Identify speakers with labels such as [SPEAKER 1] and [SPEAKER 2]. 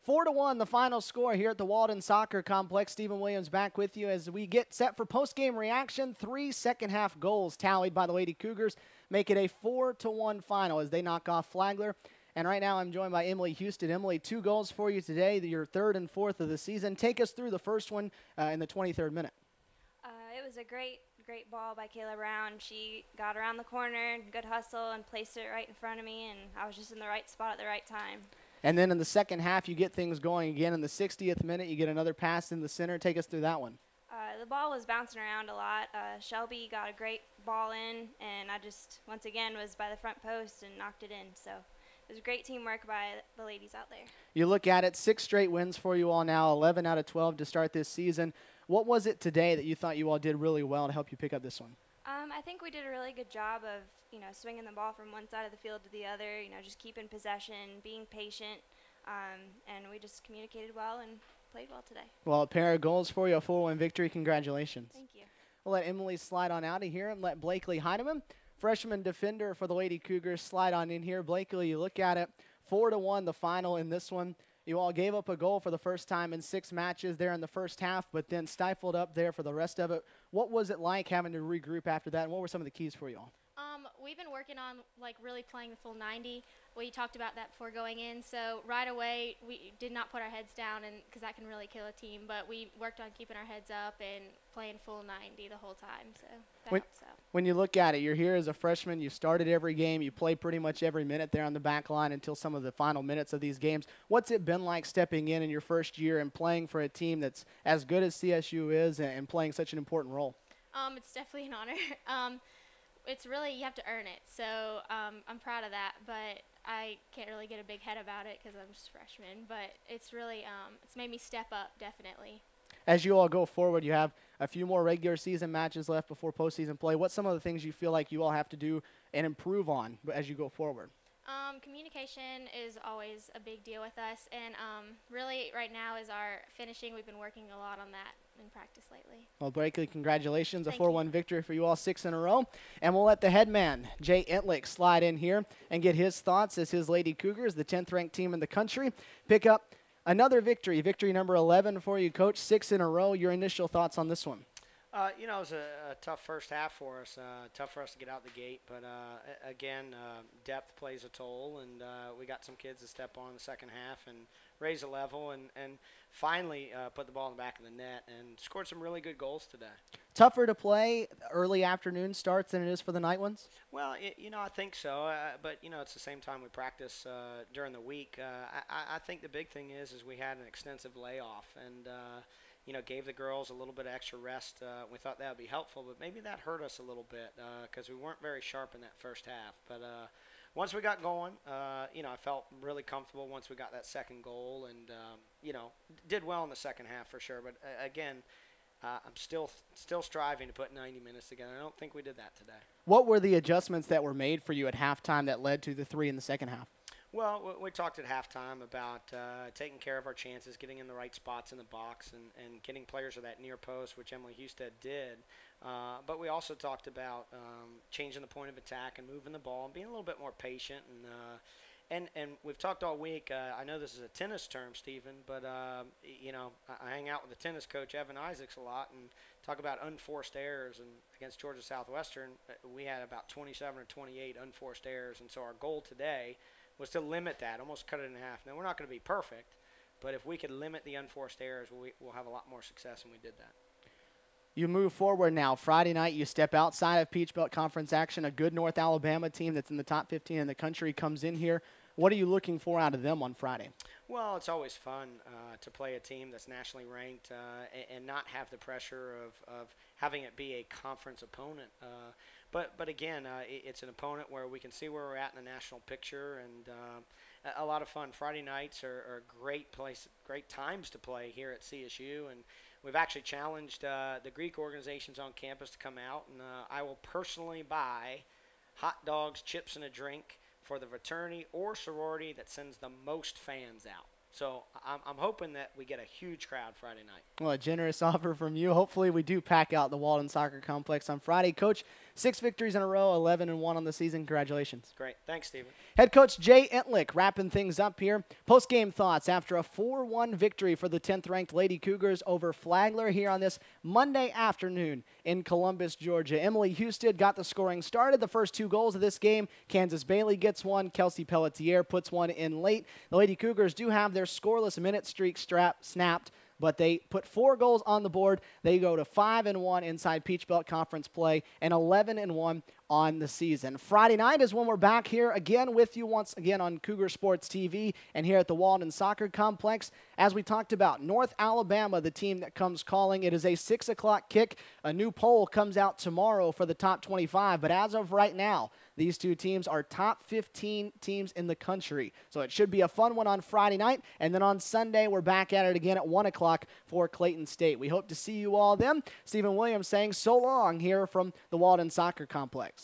[SPEAKER 1] 4-1, the final score here at the Walden Soccer Complex. Stephen Williams back with you as we get set for post-game reaction. 3 second-half goals tallied by the Lady Cougars make it a 4-1 final as they knock off Flagler. And right now I'm joined by Emily Husted. Emily, 2 goals for you today, your 3rd and 4th of the season. Take us through the first one in the 23rd minute.
[SPEAKER 2] It was a great ball by Kayla Brown. She got around the corner, good hustle, and placed it right in front of me, and I was just in the right spot at the right time.
[SPEAKER 1] And then in the second half, you get things going again. In the 60th minute, you get another pass in the center. Take us through that one.
[SPEAKER 2] The ball was bouncing around a lot. Shelby got a great ball in, and I just, once again, was by the front post and knocked it in. So it was great teamwork by the ladies out there.
[SPEAKER 1] You look at it, 6 straight wins for you all now, 11 out of 12 to start this season. What was it today that you thought you all did really well to help you pick up this one?
[SPEAKER 2] I think we did a really good job of, swinging the ball from one side of the field to the other, just keeping possession, being patient, and we just communicated well and played well today.
[SPEAKER 1] Well, a pair of goals for you, a 4-1 victory. Congratulations.
[SPEAKER 2] Thank you.
[SPEAKER 1] We'll let Emily slide on out of here and let Blakely Heideman, freshman defender for the Lady Cougars, slide on in here. Blakely, you look at it, 4-1 the final in this one. You all gave up a goal for the first time in 6 matches there in the first half, but then stifled up there for the rest of it. What was it like having to regroup after that, and what were some of the keys for you all?
[SPEAKER 3] We've been working on really playing the full 90. We talked about that before going in, so right away we did not put our heads down, and because that can really kill a team, but we worked on keeping our heads up and playing full 90 the whole time, so that helps out.
[SPEAKER 1] When you look at it, you're here as a freshman, you started every game, you play pretty much every minute there on the back line until some of the final minutes of these games. What's it been like stepping in your first year and playing for a team that's as good as CSU is and playing such an important role?
[SPEAKER 3] It's definitely an honor. It's really, you have to earn it, so I'm proud of that, but I can't really get a big head about it because I'm just a freshman, but it's really, it's made me step up, definitely.
[SPEAKER 1] As you all go forward, you have a few more regular season matches left before postseason play. What's some of the things you feel like you all have to do and improve on as you go forward?
[SPEAKER 3] Communication is always a big deal with us, and really right now is our finishing. We've been working a lot on that in practice lately.
[SPEAKER 1] Well, Blakely, congratulations.
[SPEAKER 3] Thank
[SPEAKER 1] a 4-1 victory for you all, 6 in a row. And we'll let the head man, Jay Entlich, slide in here and get his thoughts as his Lady Cougars, the 10th ranked team in the country, pick up another victory, victory number 11 for you, Coach, 6 in a row. Your initial thoughts on this one?
[SPEAKER 4] It was a tough first half for us, tough for us to get out the gate. But, again, depth plays a toll, and we got some kids to step on in the second half and raise the level and finally put the ball in the back of the net and scored some really good goals today. Tougher
[SPEAKER 1] to play early afternoon starts than it is for the night ones?
[SPEAKER 4] Well, I think so. But, it's the same time we practice during the week. I think the big thing is we had an extensive layoff and gave the girls a little bit of extra rest. We thought that would be helpful, but maybe that hurt us a little bit because we weren't very sharp in that first half. But once we got going, I felt really comfortable once we got that second goal and, did well in the second half for sure. But, again, I'm still striving to put 90 minutes together. I don't think we did that today.
[SPEAKER 1] What were the adjustments that were made for you at halftime that led to the 3 in the second half?
[SPEAKER 4] Well, we talked at halftime about taking care of our chances, getting in the right spots in the box, and getting players to that near post, which Emily Husted did. But we also talked about changing the point of attack and moving the ball and being a little bit more patient. And we've talked all week. I know this is a tennis term, Stephen, but I hang out with the tennis coach, Evan Isaacs, a lot, and talk about unforced errors. And against Georgia Southwestern, we had about 27 or 28 unforced errors. And so our goal today was to limit that, almost cut it in half. Now, we're not going to be perfect, but if we could limit the unforced errors, we'll have a lot more success, and we did that.
[SPEAKER 1] You move forward now. Friday night, you step outside of Peach Belt Conference action. A good North Alabama team that's in the top 15 in the country comes in here. What are you looking for out of them on Friday?
[SPEAKER 4] Well, it's always fun to play a team that's nationally ranked and not have the pressure of having it be a conference opponent. But again, it's an opponent where we can see where we're at in the national picture, and a lot of fun. Friday nights are great times to play here at CSU, and we've actually challenged the Greek organizations on campus to come out, and I will personally buy hot dogs, chips, and a drink for the fraternity or sorority that sends the most fans out. So I'm hoping that we get a huge crowd Friday night.
[SPEAKER 1] Well, a generous offer from you. Hopefully we do pack out the Walden Soccer Complex on Friday. Coach, 6 victories in a row, 11-1 on the season. Congratulations.
[SPEAKER 4] Great. Thanks, Stephen.
[SPEAKER 1] Head coach Jay Entlich wrapping things up here. Post-game thoughts after a 4-1 victory for the 10th-ranked Lady Cougars over Flagler here on this Monday afternoon in Columbus, Georgia. Emily Husted got the scoring started. The first 2 goals of this game, Kansas Bailey gets one. Kelsey Pelletier puts one in late. The Lady Cougars do have their scoreless minute streak snapped, but they put 4 goals on the board. They go to 5-1 inside Peach Belt Conference play and 11-1 on the season. Friday night is when we're back here again with you once again on Cougar Sports TV and here at the Walden Soccer Complex. As we talked about, North Alabama, the team that comes calling. It is a 6 o'clock kick. A new poll comes out tomorrow for the top 25, but as of right now, these 2 teams are top 15 teams in the country. So it should be a fun one on Friday night, and then on Sunday, we're back at it again at 1 o'clock for Clayton State. We hope to see you all then. Stephen Williams saying so long here from the Walden Soccer Complex.